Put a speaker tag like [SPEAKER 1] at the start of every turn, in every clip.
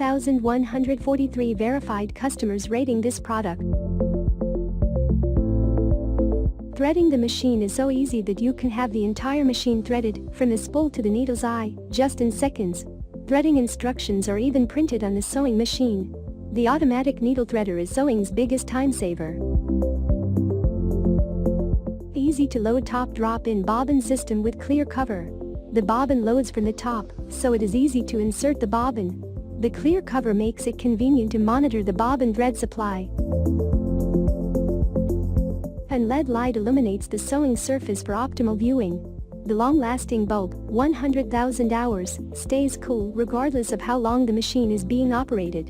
[SPEAKER 1] 2,143 verified customers rating this product. Threading the machine is so easy that you can have the entire machine threaded, from the spool to the needle's eye, just in seconds. Threading instructions are even printed on the sewing machine. The automatic needle threader is sewing's biggest time saver. Easy to load top drop-in bobbin system with clear cover. The bobbin loads from the top, so it is easy to insert the bobbin. The clear cover makes it convenient to monitor the bobbin thread supply. And LED light illuminates the sewing surface for optimal viewing. The long-lasting bulb, 100,000 hours, stays cool regardless of how long the machine is being operated.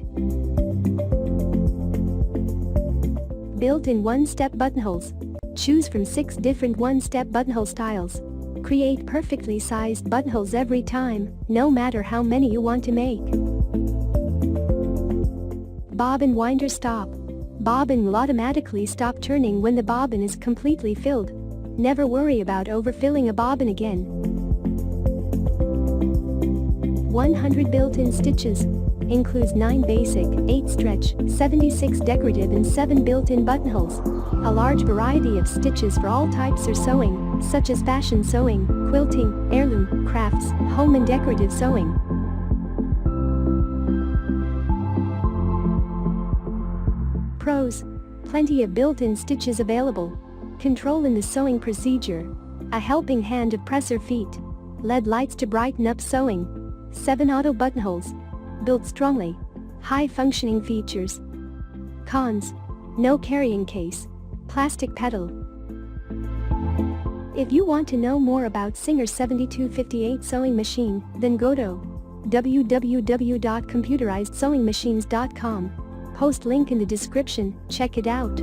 [SPEAKER 1] Built-in one-step buttonholes. Choose from 6 different one-step buttonhole styles. Create perfectly sized buttonholes every time, no matter how many you want to make. Bobbin winder stop. Bobbin will automatically stop turning when the bobbin is completely filled. Never worry about overfilling a bobbin again. 100 built-in stitches. Includes 9 basic, 8 stretch, 76 decorative and 7 built-in buttonholes. A large variety of stitches for all types of sewing, such as fashion sewing, quilting, heirloom, crafts, home and decorative sewing. Pros. Plenty of built-in stitches available. Control in the sewing procedure. A helping hand of presser feet. LED lights to brighten up sewing. 7 auto buttonholes. Built strongly. High functioning features. Cons. No carrying case. Plastic pedal. If you want to know more about Singer 7258 sewing machine, then go to www.computerizedsewingmachines.com. Post link in the description, check it out.